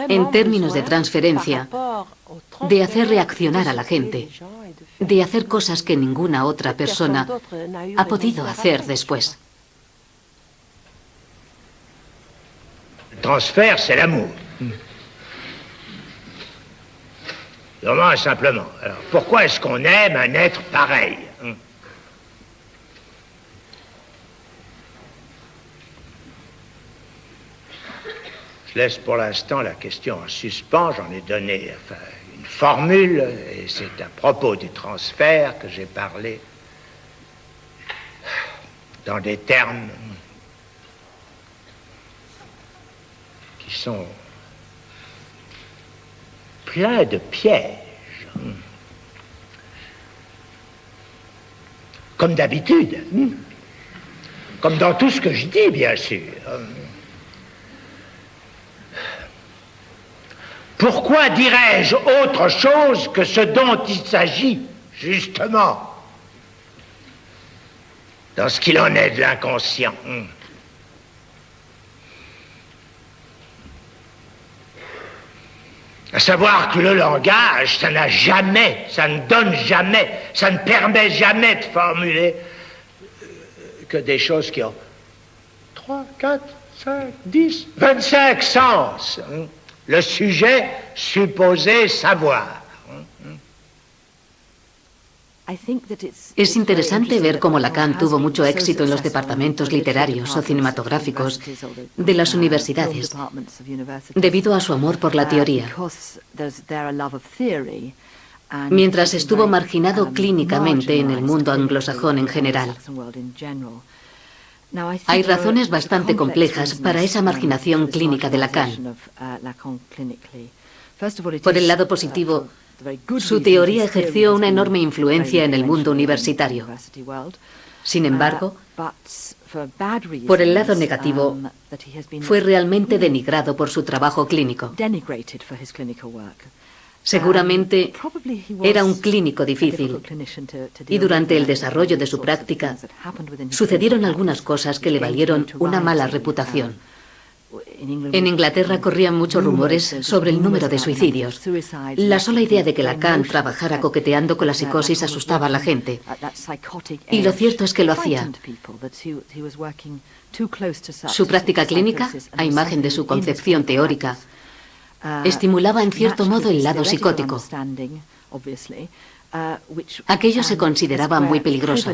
en términos de transferencia, de hacer reaccionar a la gente, de hacer cosas que ninguna otra persona ha podido hacer después. Le transfert, c'est l'amour. Vraiment et simplement. Alors, pourquoi est-ce qu'on aime un être pareil? Je laisse pour l'instant la question en suspens. J'en ai donné une formule, et c'est à propos du transfert que j'ai parlé dans des termes qui sont pleins de pièges. Comme d'habitude. Comme dans tout ce que je dis, bien sûr. Pourquoi dirais-je autre chose que ce dont il s'agit, justement, dans ce qu'il en est de l'inconscient? À savoir que le langage, ça n'a jamais, ça ne donne jamais, ça ne permet jamais de formuler que des choses qui ont 3, 4, 5, 10, 25 sens. Le sujet supposé savoir. Es interesante ver cómo Lacan tuvo mucho éxito en los departamentos literarios o cinematográficos de las universidades, debido a su amor por la teoría, mientras estuvo marginado clínicamente en el mundo anglosajón en general. Hay razones bastante complejas para esa marginación clínica de Lacan. Por el lado positivo, su teoría ejerció una enorme influencia en el mundo universitario. Sin embargo, por el lado negativo, fue realmente denigrado por su trabajo clínico. Seguramente era un clínico difícil y durante el desarrollo de su práctica sucedieron algunas cosas que le valieron una mala reputación. En Inglaterra corrían muchos rumores sobre el número de suicidios. La sola idea de que Lacan trabajara coqueteando con la psicosis asustaba a la gente. Y lo cierto es que lo hacía. Su práctica clínica, a imagen de su concepción teórica, estimulaba en cierto modo el lado psicótico. Aquello se consideraba muy peligroso.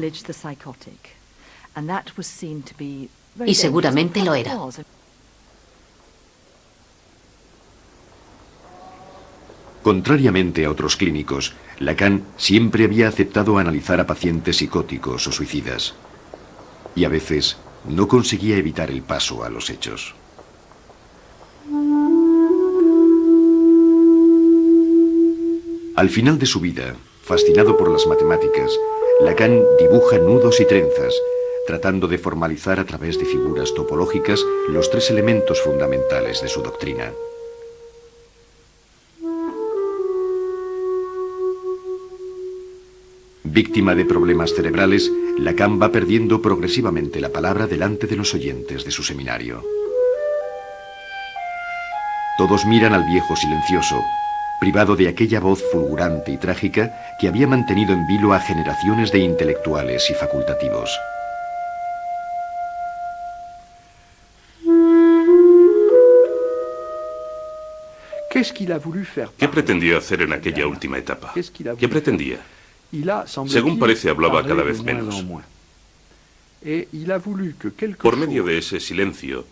Y seguramente lo era. Contrariamente a otros clínicos, Lacan siempre había aceptado analizar a pacientes psicóticos o suicidas. Y a veces no conseguía evitar el paso a los hechos. Al final de su vida, fascinado por las matemáticas, Lacan dibuja nudos y trenzas, tratando de formalizar a través de figuras topológicas los tres elementos fundamentales de su doctrina. Víctima de problemas cerebrales, Lacan va perdiendo progresivamente la palabra delante de los oyentes de su seminario. Todos miran al viejo silencioso, privado de aquella voz fulgurante y trágica que había mantenido en vilo a generaciones de intelectuales y facultativos. ¿Qué pretendió hacer en aquella última etapa? ¿Qué pretendía? Según parece, hablaba cada vez menos. Por medio de ese silencio,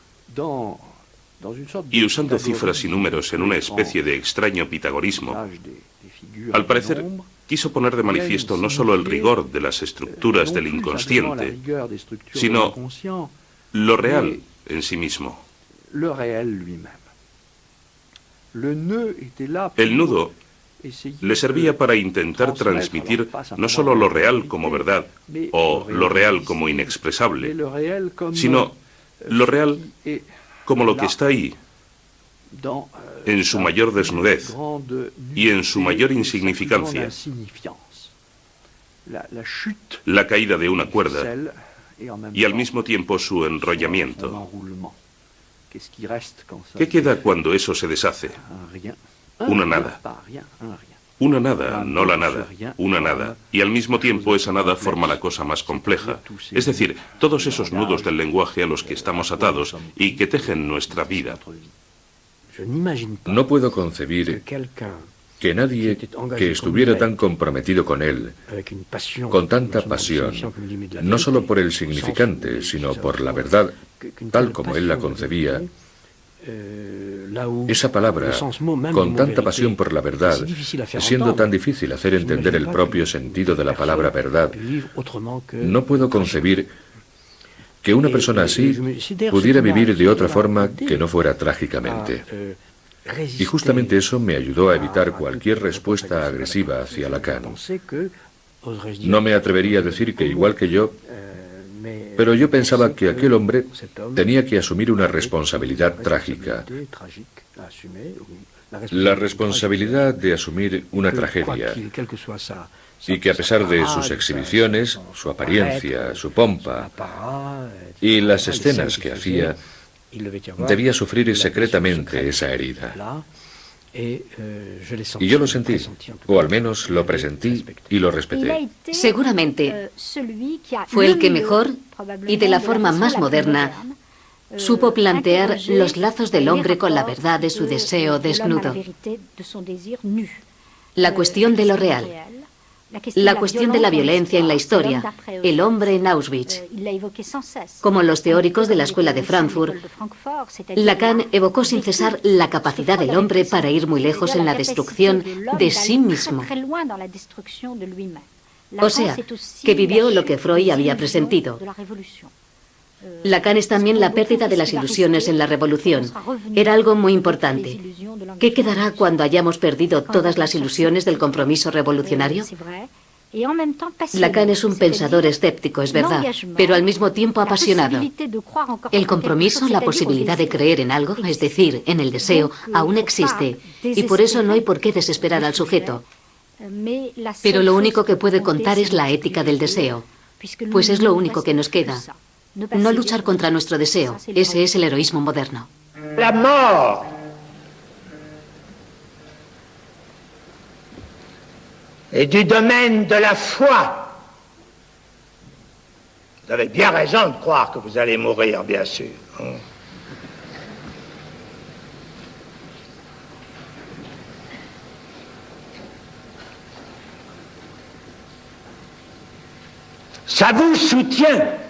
y usando cifras y números en una especie de extraño pitagorismo, al parecer quiso poner de manifiesto no solo el rigor de las estructuras del inconsciente, sino lo real en sí mismo. El nudo le servía para intentar transmitir no solo lo real como verdad o lo real como inexpresable, sino lo real como lo que está ahí, en su mayor desnudez y en su mayor insignificancia. La caída de una cuerda y al mismo tiempo su enrollamiento. ¿Qué queda cuando eso se deshace? Una nada. Una nada, no la nada, una nada. Y al mismo tiempo esa nada forma la cosa más compleja. Es decir, todos esos nudos del lenguaje a los que estamos atados y que tejen nuestra vida. No puedo concebir que nadie que estuviera tan comprometido con él, con tanta pasión, no solo por el significante, sino por la verdad, tal como él la concebía, esa palabra, con tanta pasión por la verdad, siendo tan difícil hacer entender el propio sentido de la palabra verdad, no puedo concebir que una persona así pudiera vivir de otra forma que no fuera trágicamente. Y justamente eso me ayudó a evitar cualquier respuesta agresiva hacia Lacan. No me atrevería a decir que igual que yo, pero yo pensaba que aquel hombre tenía que asumir una responsabilidad trágica. La responsabilidad de asumir una tragedia. Y que a pesar de sus exhibiciones, su apariencia, su pompa y las escenas que hacía, debía sufrir secretamente esa herida. Y yo lo sentí, o al menos lo presentí y lo respeté. Seguramente fue el que mejor y de la forma más moderna supo plantear los lazos del hombre con la verdad de su deseo desnudo. La cuestión de lo real. La cuestión de la violencia en la historia, el hombre en Auschwitz. Como los teóricos de la Escuela de Frankfurt, Lacan evocó sin cesar la capacidad del hombre para ir muy lejos en la destrucción de sí mismo. O sea, que vivió lo que Freud había presentido. Lacan es también la pérdida de las ilusiones en la revolución. Era algo muy importante. ¿Qué quedará cuando hayamos perdido todas las ilusiones del compromiso revolucionario? Lacan es un pensador escéptico, es verdad, pero al mismo tiempo apasionado. El compromiso, la posibilidad de creer en algo, es decir, en el deseo, aún existe, y por eso no hay por qué desesperar al sujeto. Pero lo único que puede contar es la ética del deseo, pues es lo único que nos queda. No luchar contra nuestro deseo, ese es el heroísmo moderno. La mort est du domaine de la foi. Vous avez bien raison de croire que vous allez mourir, bien sûr. Ça vous soutient.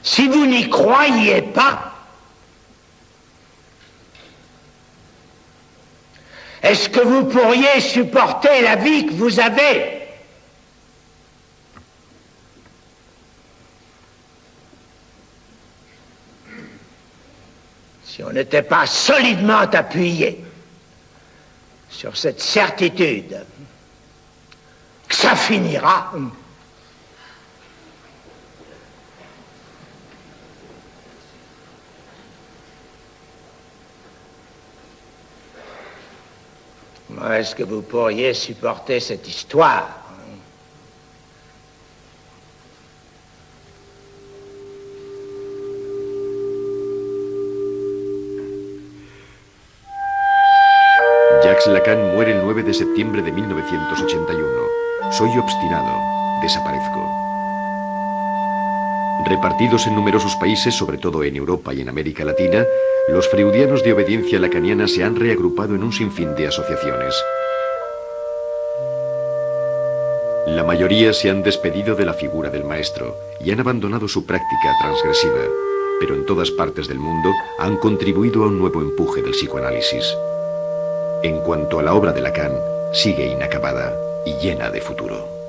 Si vous n'y croyez pas, Est-ce que vous pourriez supporter la vie que vous avez? Si on n'était pas solidement appuyé sur cette certitude que ça finira, comment est-ce que vous pourriez supporter cette histoire? Jacques Lacan muere el 9 de septiembre de 1981. Soy obstinado, desaparezco. Repartidos en numerosos países, sobre todo en Europa y en América Latina, los freudianos de obediencia lacaniana se han reagrupado en un sinfín de asociaciones. La mayoría se han despedido de la figura del maestro y han abandonado su práctica transgresiva, pero en todas partes del mundo han contribuido a un nuevo empuje del psicoanálisis. En cuanto a la obra de Lacan, sigue inacabada y llena de futuro.